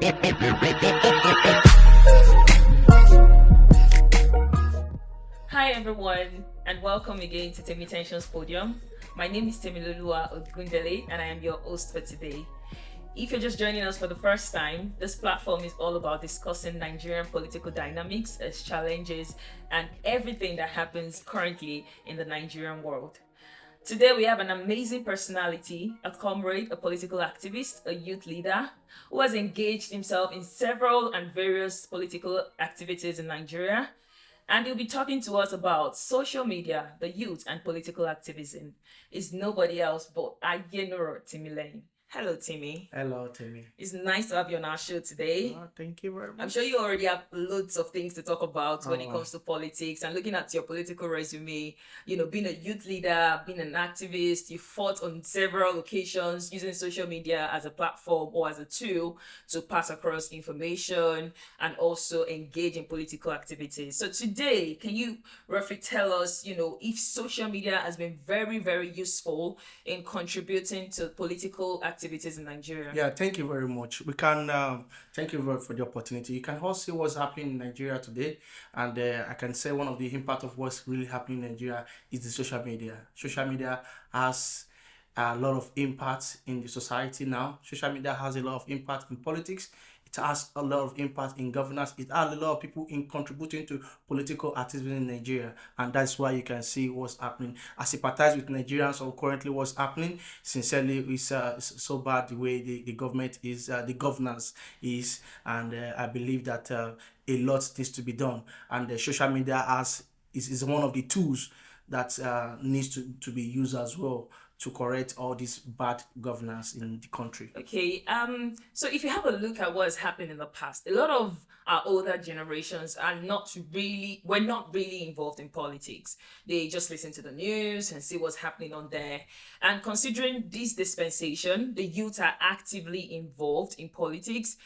Hi everyone, and welcome again to Timileyin Podium. My name is Timileyin Ayenuro, and I am your host for today. If you're just joining us for the first time, this platform is all about discussing Nigerian political dynamics, its challenges, and everything that happens currently in the Nigerian world. Today we have an amazing personality, a comrade, a political activist, a youth leader who has engaged himself in several and various political activities in Nigeria. And he'll be talking to us about social media, the youth, and political activism. It's nobody else but Ayenuro Timileyin. Hello, Timmy. Hello, Timmy. It's nice to have you on our show today. Thank you very much. I'm sure you already have loads of things to talk about when it comes to politics, and looking at your political resume, being a youth leader, being an activist, you fought on several occasions using social media as a platform or as a tool to pass across information and also engage in political activities. So today, can you roughly tell us, if social media has been very, very useful in contributing to political activities in Nigeria? Yeah, thank you very much. We can thank you for the opportunity. You can all see what's happening in Nigeria today, and I can say one of the impact of what's really happening in Nigeria is the social media. Social media has a lot of impact in the society now. Social media has a lot of impact in politics. It has a lot of impact in governance. It has a lot of people in contributing to political activism in Nigeria, and that's why you can see what's happening. I sympathize with Nigerians on currently what's happening. Sincerely, it's so bad the way the government is, the governance is, and I believe that a lot needs to be done. And the social media is one of the tools that needs to be used as well to correct all this bad governance in the country. Okay, so if you have a look at what has happened in the past, a lot of our older generations were not really involved in politics. They just listen to the news and see what's happening on there. And considering this dispensation, the youth are actively involved in politics.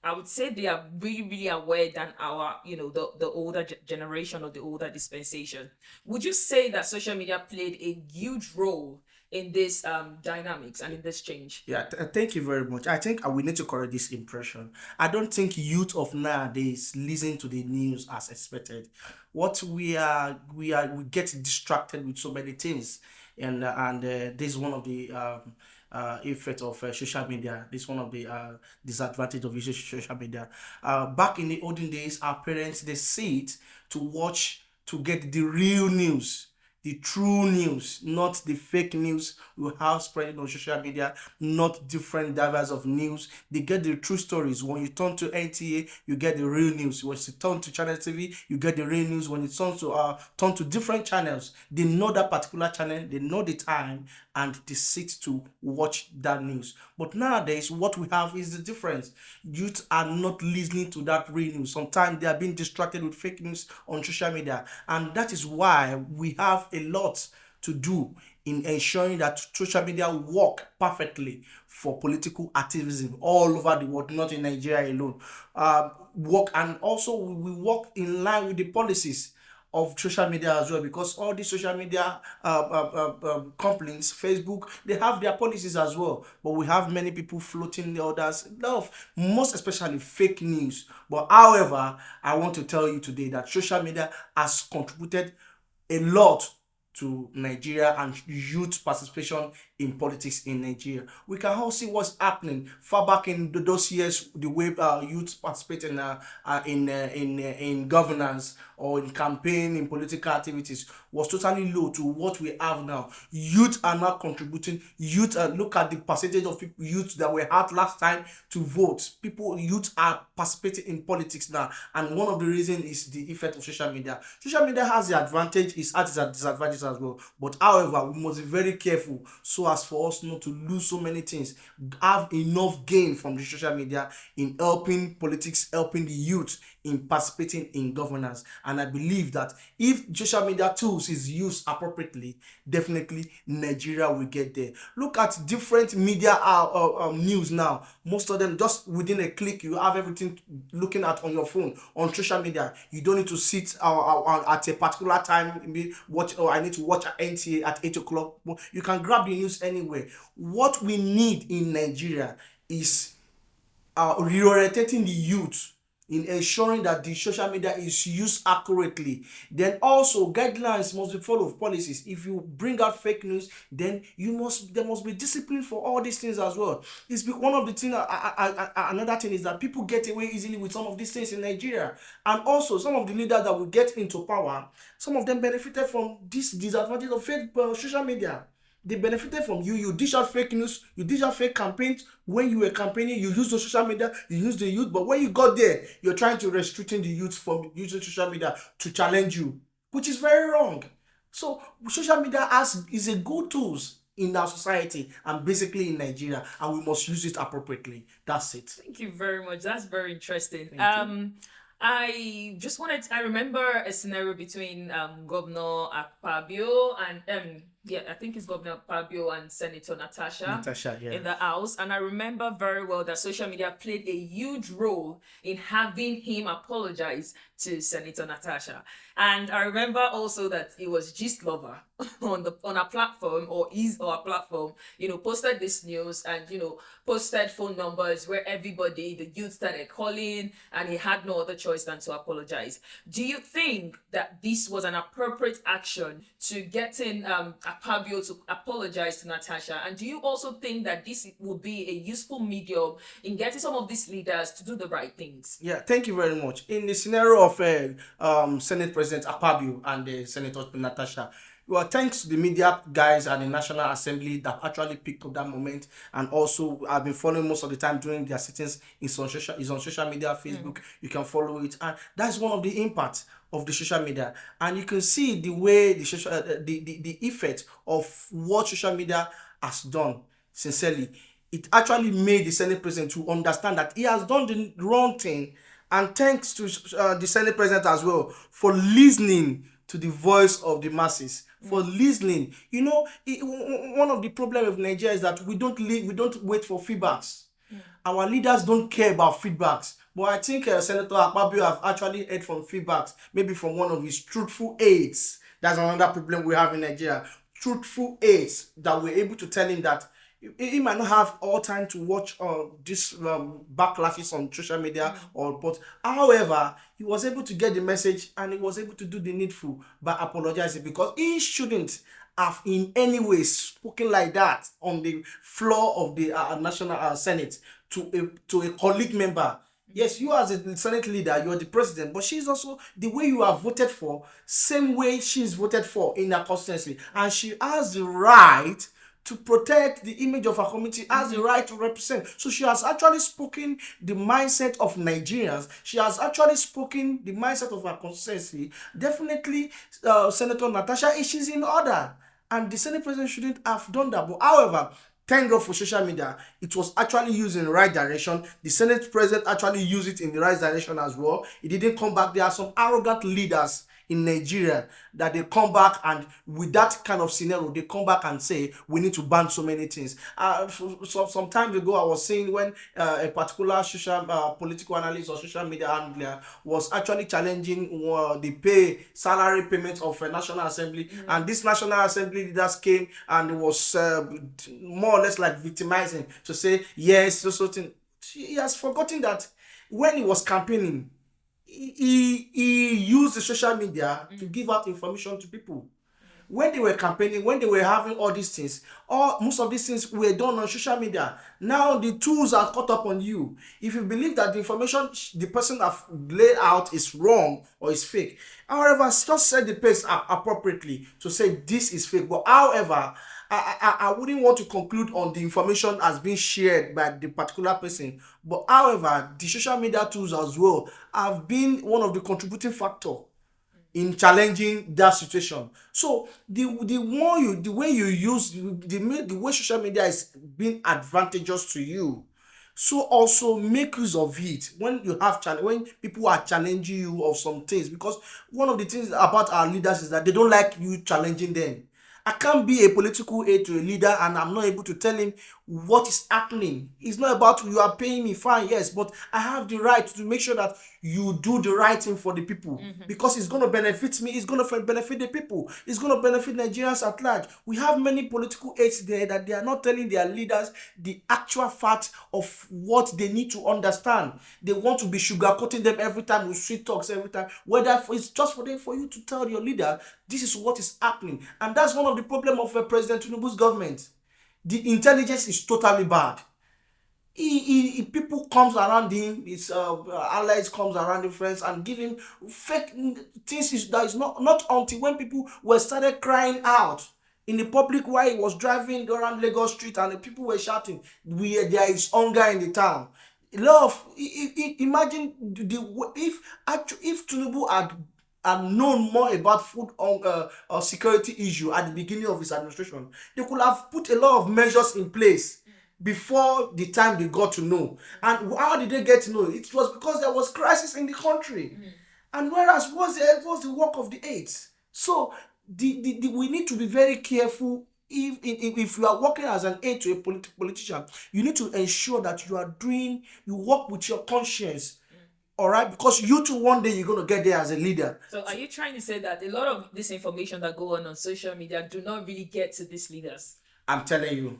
I would say they are really, really aware than our, the older generation or the older dispensation. Would you say that social media played a huge role in this dynamics and in this change? Yeah, thank you very much. I think we need to correct this impression. I don't think youth of nowadays listen to the news as expected. What we get distracted with so many things, and this is one of the effect of social media. This is one of the disadvantage of using social media. Back in the olden days, our parents, they sit to watch to get the real news, the true news, not the fake news we have spreading on social media, not different divers of news. They get the true stories. When you turn to NTA, you get the real news. When you turn to Channel TV, you get the real news. When you turn to different channels, they know that particular channel, they know the time, and they sit to watch that news. But nowadays, what we have is the difference. Youth are not listening to that real news. Sometimes they are being distracted with fake news on social media, and that is why we have a lot to do in ensuring that social media work perfectly for political activism all over the world, not in Nigeria alone. Work, and also we work in line with the policies of social media as well, because all these social media companies, Facebook, they have their policies as well. But we have many people floating the others, most especially fake news. But however, I want to tell you today that social media has contributed a lot to Nigeria and youth participation in politics in Nigeria. We can all see what's happening far back in those years. The way youth participate in governance or in campaign, in political activities was totally low to what we have now. Youth are now contributing. Youth, look at the percentage of people, youth that were out last time to vote. Youth are participating in politics now, and one of the reasons is the effect of social media. Social media has the advantage, it has its disadvantages as well. But however, we must be very careful so as for us not to lose so many things. Have enough gain from the social media in helping politics, helping the youth in participating in governance. And I believe that if social media tools is used appropriately, definitely Nigeria will get there. Look at different media news now. Most of them, just within a click, you have everything looking at on your phone, on social media. You don't need to sit at a particular time, I need to watch at NTA at 8 o'clock. You can grab the news anywhere. What we need in Nigeria is reorientating the youth in ensuring that the social media is used accurately. Then also guidelines must be followed, policies. If you bring out fake news, then there must be discipline for all these things as well. One of the things. Another thing is that people get away easily with some of these things in Nigeria, and also some of the leaders that will get into power, some of them benefited from this disadvantage of fake social media. They benefited from you dish out fake news, you dish out fake campaigns. When you were campaigning, you use the social media, you use the youth, but when you got there, you're trying to restricting the youth from using social media to challenge you, which is very wrong. So social media is a good tools in our society and basically in Nigeria, and we must use it appropriately. That's it. Thank you very much. That's very interesting. Thank you. I remember a scenario between Governor Akpabio and I think it's Governor Akpabio and Senator Natasha, yeah. in the House. And I remember very well that social media played a huge role in having him apologize to Senator Natasha. And I remember also that it was Gist Lover on our platform or our platform, posted this news and posted phone numbers where everybody, the youth, started calling, and he had no other choice than to apologize. Do you think that this was an appropriate action to getting Akpabio to apologize to Natasha? And do you also think that this would be a useful medium in getting some of these leaders to do the right things? Yeah, thank you very much. In the scenario of Senate President Akpabio and Senator Natasha, well, thanks to the media guys at the National Assembly that actually picked up that moment, and also I've been following most of the time during their sittings. It's on social media, Facebook. You can follow it, and that's one of the impacts of the social media. And you can see the way the effect of what social media has done. Sincerely, it actually made the Senate President to understand that he has done the wrong thing, and thanks to the Senate President as well for listening to the voice of the masses, for listening. One of the problems of Nigeria is that we don't wait for feedbacks. Our leaders don't care about feedbacks. But I think Senator Akpabio have actually heard from feedbacks, maybe from one of his truthful aides. That's another problem we have in Nigeria. Truthful aides that were able to tell him that he might not have all time to watch this backlashes on social media, but however, he was able to get the message and he was able to do the needful by apologizing, because he shouldn't have in any way spoken like that on the floor of the National Senate to a colleague member. Yes, you as a Senate leader, you're the president, but she's also the way you are voted for, same way she's voted for in her constituency, and she has the right to protect the image of her community, has the right to represent. So she has actually spoken the mindset of Nigerians. She has actually spoken the mindset of her constituency. Definitely, Senator Natasha, she's in order. And the Senate President shouldn't have done that. But however, thank God for social media. It was actually used in the right direction. The Senate President actually used it in the right direction as well. It didn't come back. There are some arrogant leaders in Nigeria that they come back, and with that kind of scenario, they come back and say we need to ban so many things. Some time ago, I was saying when a particular social political analyst or social media handler was actually challenging the salary payment of a National Assembly, and this National Assembly leaders came and was more or less like victimizing to say yes, so thing. He has forgotten that when he was campaigning, he used the social media to give out information to people. When they were campaigning, when they were having all these things, most of these things were done on social media. Now the tools are caught up on you. If you believe that the information the person have laid out is wrong or is fake, however, just set the pace appropriately to say this is fake. But however, I wouldn't want to conclude on the information as being shared by the particular person. But however, the social media tools as well have been one of the contributing factor in challenging that situation. So the way you use the way social media is being advantageous to you, so also make use of it when you have when people are challenging you of some things, because one of the things about our leaders is that they don't like you challenging them. I can't be a political aide to a leader and I'm not able to tell him what is happening. It's not about you are paying me fine, yes, but I have the right to make sure that you do the right thing for the people, because it's going to benefit me, it's going to benefit the people, it's going to benefit Nigerians at large. We have many political aides there that they are not telling their leaders the actual fact of what they need to understand. They want to be sugarcoating them every time with sweet talks every time, whether it's just for them, for you to tell your leader this is what is happening. And that's one of the problem of President Tinubu's government. The intelligence is totally bad. People comes around him, his allies comes around him, friends, and give him fake things. That is not until when people were started crying out in the public while he was driving around Lagos street and the people were shouting, there is hunger in the town. A lot of imagine if Tinubu had known more about food security issue at the beginning of his administration, they could have put a lot of measures in place before the time they got to know. And how did they get to know? It was because there was crisis in the country. And whereas was the work of the aides. So we need to be very careful. If you are working as an aide to a politician, you need to ensure that you work with your conscience. All right, because you too one day you're going to get there as a leader. So are you trying to say that a lot of this information that go on social media do not really get to these leaders? I'm telling you,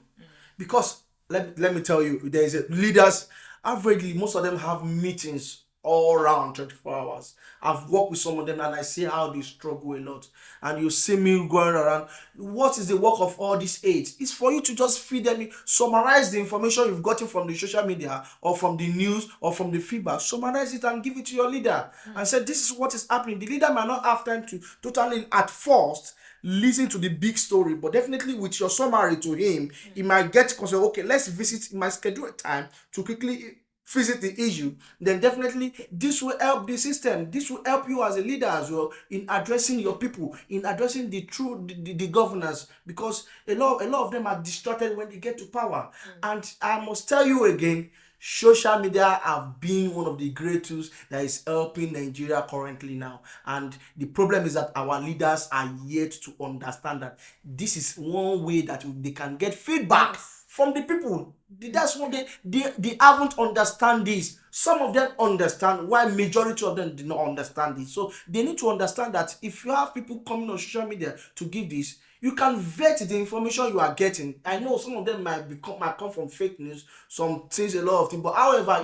because let me tell you, there is leaders. Averagely, most of them have meetings all around 24 hours. I've worked with some of them and I see how they struggle a lot. And you see me going around. What is the work of all these aides? It's for you to just feed them, summarize the information you've gotten from the social media or from the news or from the feedback, summarize it and give it to your leader and say, this is what is happening. The leader might not have time to totally at first listen to the big story, but definitely with your summary to him, he might get concerned. Okay, let's visit. He might schedule a time to quickly visit the issue. Then definitely this will help the system. This will help you as a leader as well in addressing your people, in addressing the governors, because a lot of them are distracted when they get to power. And I must tell you again, social media have been one of the great tools that is helping Nigeria currently now. And the problem is that our leaders are yet to understand that this is one way that they can get feedback from the people. That's what they haven't understand this. Some of them understand, while majority of them do not understand this. So they need to understand that if you have people coming on social media to give this, you can vet the information you are getting. I know some of them might come from fake news, some things, a lot of things, but however,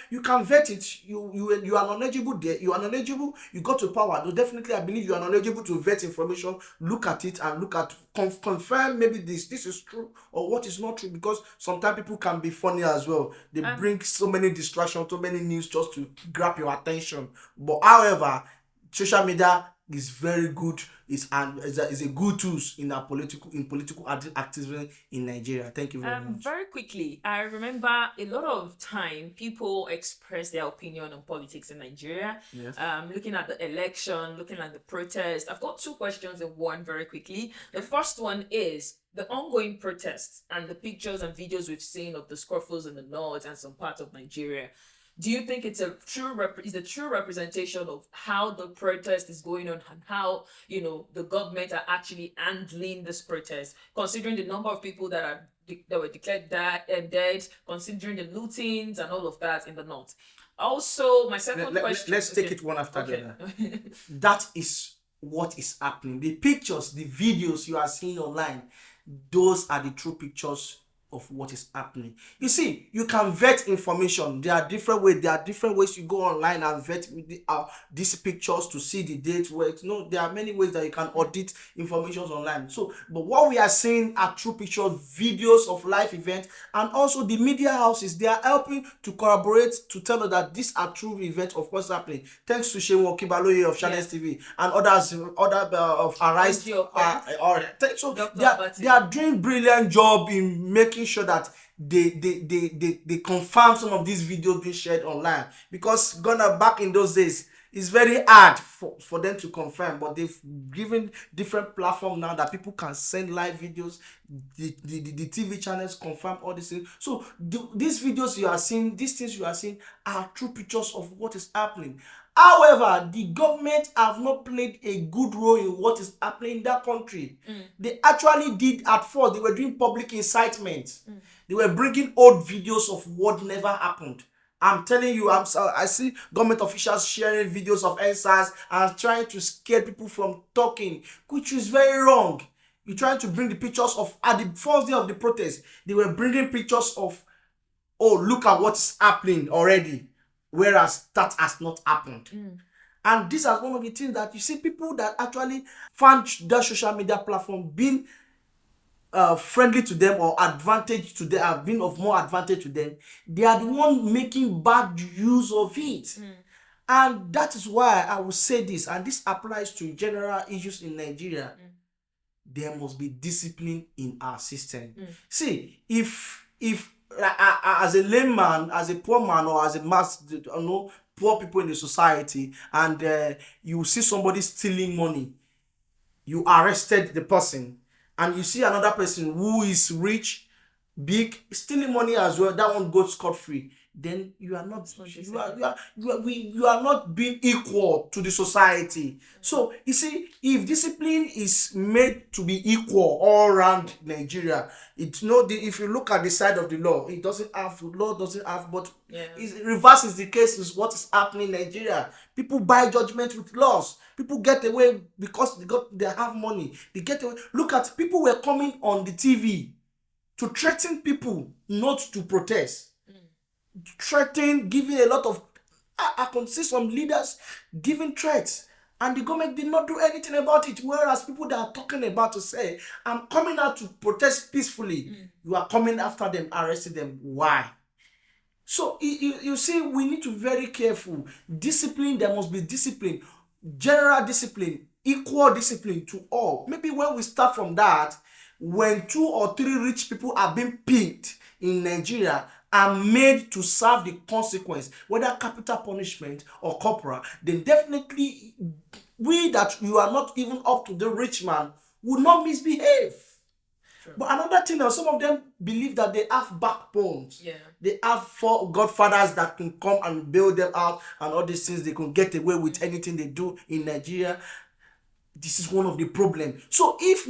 you can vet it. You are knowledgeable there. You are knowledgeable. You got to power. So definitely, I believe you are knowledgeable to vet information, look at it, and look at confirm maybe this is true or what is not true. Because sometimes people can be funny as well. They bring so many distractions, so many news just to grab your attention. But however, social media is very good. Is a good tool in our political activism in Nigeria. Thank you very much. Very quickly, I remember a lot of time people express their opinion on politics in Nigeria. Yes. Looking at the election, looking at the protest. I've got two questions in one very quickly. The first one is the ongoing protests and the pictures and videos we've seen of the scuffles in the north and some parts of Nigeria. Do you think it's a true representation of how the protest is going on and how the government are actually handling this protest, considering the number of people that were declared dead, considering the lootings and all of that in the north? Also, my second question. Let's take it one after the other. That is what is happening. The pictures, the videos you are seeing online, those are the true pictures of what is happening. You see, you can vet information. There are different ways you go online and vet these pictures to see the date. There are many ways that you can audit information online. So, but what we are seeing are true pictures, videos of live events, and also the media houses. They are helping to corroborate, to tell us that these are true events of what's happening. Thanks to Shewo Kibaloye of Channels TV and others, of Arise. So they are doing brilliant job in making sure that they confirm some of these videos being shared online, because back in those days it's very hard for them to confirm, but they've given different platforms now that people can send live videos. The TV channels confirm all these things. So these videos you are seeing, these things you are seeing are true pictures of what is happening. However, the government have not played a good role in what is happening in that country. They actually did at first. They were doing public incitement. They were bringing old videos of what never happened. I'm telling you, I see government officials sharing videos of NSAS and trying to scare people from talking, which is very wrong. You're trying to bring the pictures of, at the first day of the protest, they were bringing pictures of, oh, look at what's happening already, whereas that has not happened. And this is one of the things that you see people that actually found that social media platform being friendly to them or advantage to them, have been of more advantage to them. They are the one making bad use of it. And that is why I will say this, and this applies to general issues in Nigeria. There must be discipline in our system. See, if as a layman, as a poor man, or as a mass, poor people in the society, and you see somebody stealing money, you arrested the person, and you see another person who is rich, big, stealing money as well, that one goes scot-free, then you are not not being equal to the society. So you see, if discipline is made to be equal all around Nigeria, it's if you look at the side of the law, it doesn't have, law doesn't have, but reverse is the case, is what is happening in Nigeria. People buy judgment with laws. People get away because they have money. They get away. Look at, people were coming on the TV to threaten people not to protest. Threatening, giving a lot of, I can see some leaders giving threats, and the government did not do anything about it. Whereas people that are talking about to say, I'm coming out to protest peacefully, you are coming after them, arresting them. Why? So you see, we need to be very careful. Discipline, there must be discipline, general discipline, equal discipline to all. Maybe when we start from that, when 2 or 3 rich people are being picked in Nigeria and made to serve the consequence, whether capital punishment or corporal, then definitely we that you are not even up to the rich man will not misbehave. Sure. But another thing, some of them believe that they have backbones. They have 4 godfathers that can come and bail them out, and all these things, they can get away with anything they do in Nigeria. This is one of the problems. So if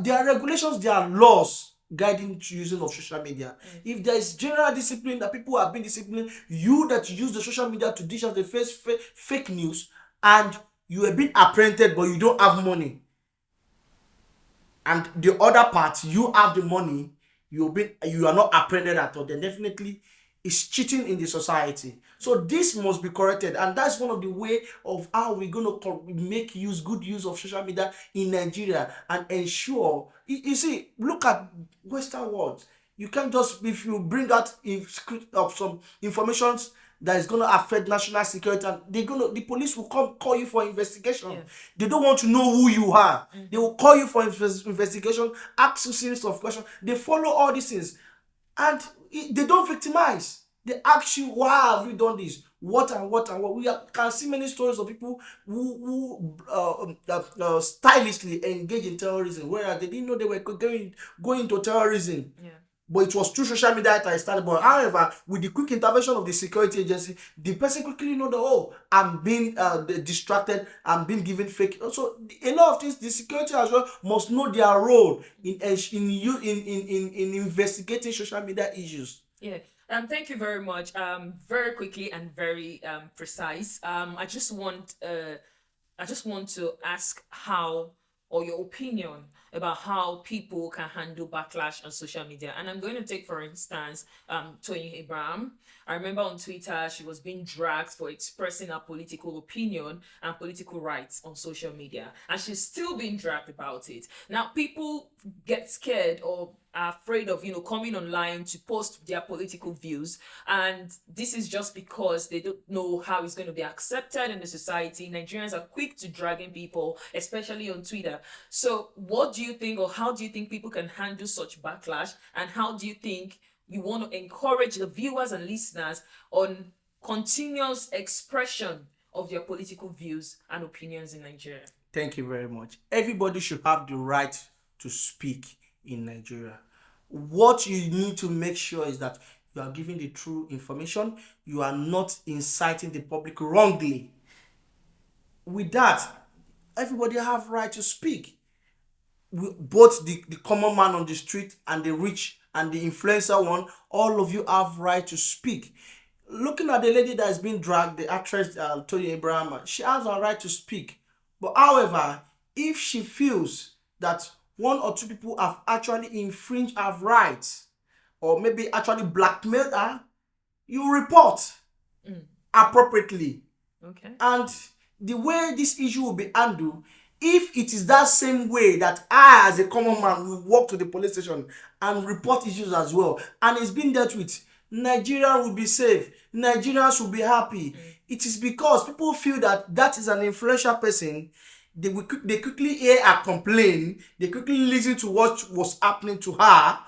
there are regulations, there are laws guiding using of social media. If there is general discipline, that people are being disciplined, you that use the social media to dish out the fake news, and you are being apprehended but you don't have money, and the other part, you have the money, you are not apprehended at all, then definitely it's cheating in the society. So this must be corrected, and that's one of the way of how we're going to make good use of social media in Nigeria and ensure. You see, look at Western world. You can't just, if you bring out of some information that is going to affect national security, and the police will come call you for investigation. They don't want to know who you are. They will call you for investigation, ask you series of questions. They follow all these things, and they don't victimize. They ask you, why have you done this? What and what and what? We can see many stories of people who stylishly engage in terrorism, whereas they didn't know they were going into terrorism. But it was through social media that I started. But however, with the quick intervention of the security agency, the person quickly know that, oh, I'm being distracted, I'm being given fake. So a lot of things, the security as well must know their role in investigating social media issues. Thank you very much. Very quickly and very precise. I just want to ask how, or your opinion about how people can handle backlash on social media. And I'm going to take, for instance, Tony Abraham. I remember on Twitter, she was being dragged for expressing her political opinion and political rights on social media. And she's still being dragged about it. Now, people get scared or are afraid of, coming online to post their political views. And this is just because they don't know how it's going to be accepted in the society. Nigerians are quick to dragging people, especially on Twitter. So what do you think, or how do you think people can handle such backlash? And how do you think you want to encourage the viewers and listeners on continuous expression of their political views and opinions in Nigeria? Thank you very much. Everybody should have the right to speak in Nigeria. What you need to make sure is that you are giving the true information. You are not inciting the public wrongly. with that, everybody have right to speak. Both the common man on the street and the rich and the influencer one, all of you have right to speak. Looking at the lady that is being dragged, the actress Tony Abraham, she has a right to speak. But however, if she feels that one or two people have actually infringed her rights or maybe actually blackmailed her, you report appropriately. Okay. And the way this issue will be handled, if it is that same way that I, as a common man, will walk to the police station and report issues as well, and it's been dealt with, Nigeria will be safe. Nigerians will be happy. It is because people feel that that is an influential person. They quickly hear her complain. They quickly listen to what was happening to her,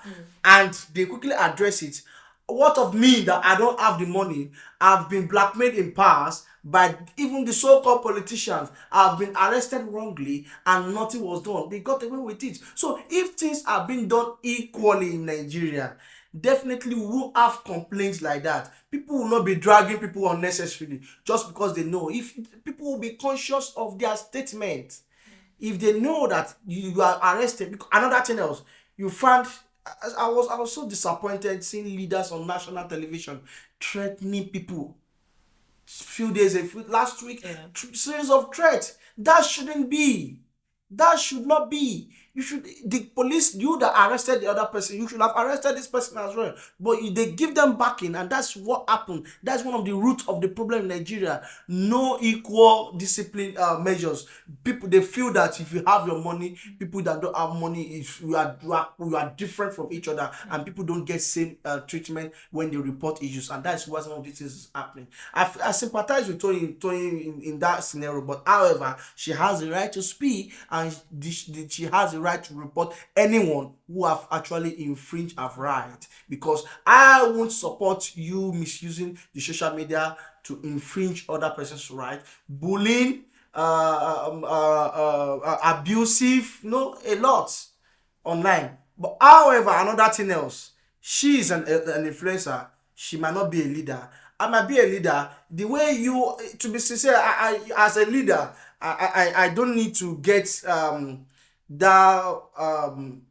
and they quickly address it. What of me that I don't have the money? I've been blackmailed in past by even the so-called politicians. I've been arrested wrongly and nothing was done. They got away with it. So if things are being done equally in Nigeria, definitely we will have complaints like that. People will not be dragging people unnecessarily just because they know. If people will be conscious of their statement, if they know that you are arrested, because another thing else, you find I was so disappointed seeing leaders on national television threatening people. Last week, Yeah. series of threats. That shouldn't be. That should not be. The police, you that arrested the other person, you should have arrested this person as well. But they give them backing, and that's what happened. That's one of the roots of the problem in Nigeria. No equal discipline measures. People, they feel that if you have your money, people that don't have money, if you are different from each other, and people don't get same treatment when they report issues, and that's why some of these things is happening. I sympathize with Tony in that scenario, but however, she has the right to speak, and she has the right to report anyone who have actually infringed her right, because I won't support you misusing the social media to infringe other person's right. Bullying, abusive, a lot online. But however, another thing else, she is an influencer. She might not be a leader. I might be a leader. The way you, to be sincere, as a leader, I don't need to get that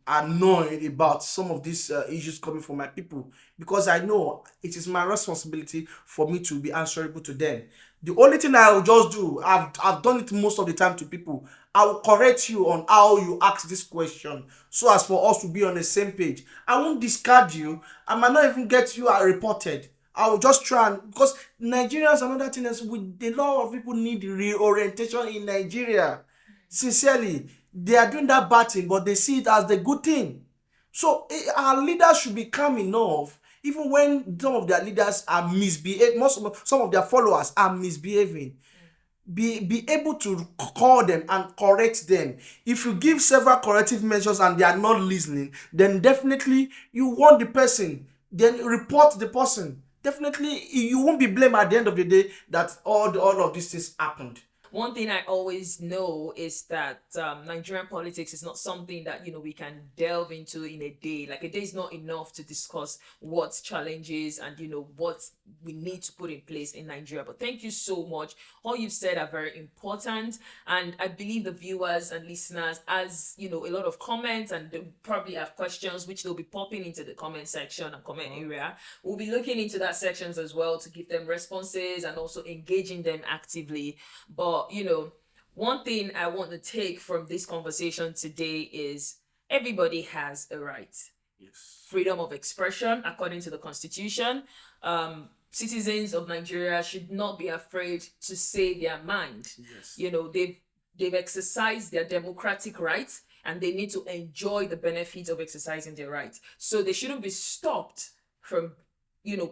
annoyed about some of these issues coming from my people, because I know it is my responsibility for me to be answerable to them. The only thing I will just do, I've done it most of the time to people, I will correct you on how you ask this question so as for us to be on the same page. I won't discard you. I might not even get you reported. I will just try, and because Nigerians, another thing is, with a lot of people need reorientation in Nigeria. Sincerely, they are doing that bad thing, but they see it as the good thing. So our leaders should be calm enough, even when some of their leaders are misbehaving, some of their followers are misbehaving. Be able to call them and correct them. If you give several corrective measures and they are not listening, then definitely you want the person, then report the person. Definitely you won't be blamed at the end of the day that all of these things happened. One thing I always know is that Nigerian politics is not something that we can delve into in a day. Like, a day is not enough to discuss what challenges and what we need to put in place in Nigeria. But thank you so much. All you've said are very important, and I believe the viewers and listeners, as a lot of comments, and they probably have questions which they'll be popping into the comment section and comment area. We'll be looking into that sections as well to give them responses and also engaging them actively. But one thing I want to take from this conversation today is everybody has a right. Yes. Freedom of expression according to the Constitution. Citizens of Nigeria should not be afraid to say their mind. Yes. They've exercised their democratic rights, and they need to enjoy the benefits of exercising their rights. So they shouldn't be stopped from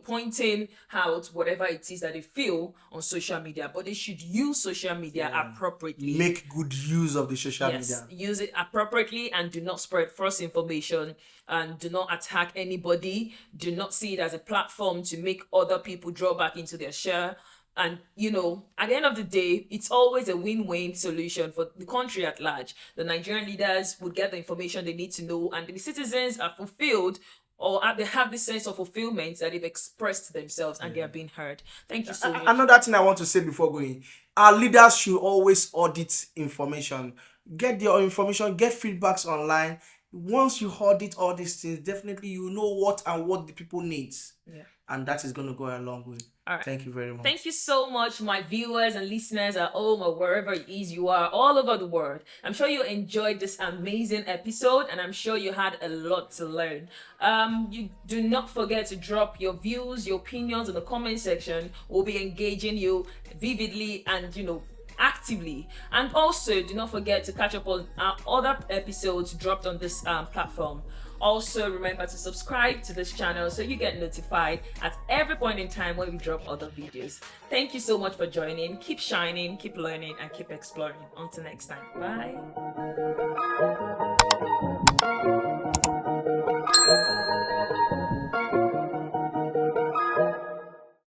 pointing out whatever it is that they feel on social media, but they should use social media appropriately. Make good use of the social media. Use it appropriately, and do not spread false information, and do not attack anybody. Do not see it as a platform to make other people draw back into their share. And at the end of the day, it's always a win-win solution for the country at large. The Nigerian leaders would get the information they need to know, and the citizens are fulfilled, or they have this sense of fulfillment that they've expressed themselves and they are being heard. Thank you so much. Another thing I want to say before going, our leaders should always audit information. Get your information, get feedbacks online. Once you audit all these things, definitely you know what the people need. Yeah. And that is going to go a long way. All right. Thank you very much. Thank you so much, my viewers and listeners at home or wherever it is you are, all over the world. I'm sure you enjoyed this amazing episode, and I'm sure you had a lot to learn. You do not forget to drop your views, your opinions in the comment section. We'll be engaging you vividly and actively. And also, do not forget to catch up on our other episodes dropped on this platform. Also, remember to subscribe to this channel so you get notified at every point in time when we drop other videos. Thank you so much for joining. Keep shining, keep learning, and keep exploring. Until next time. Bye.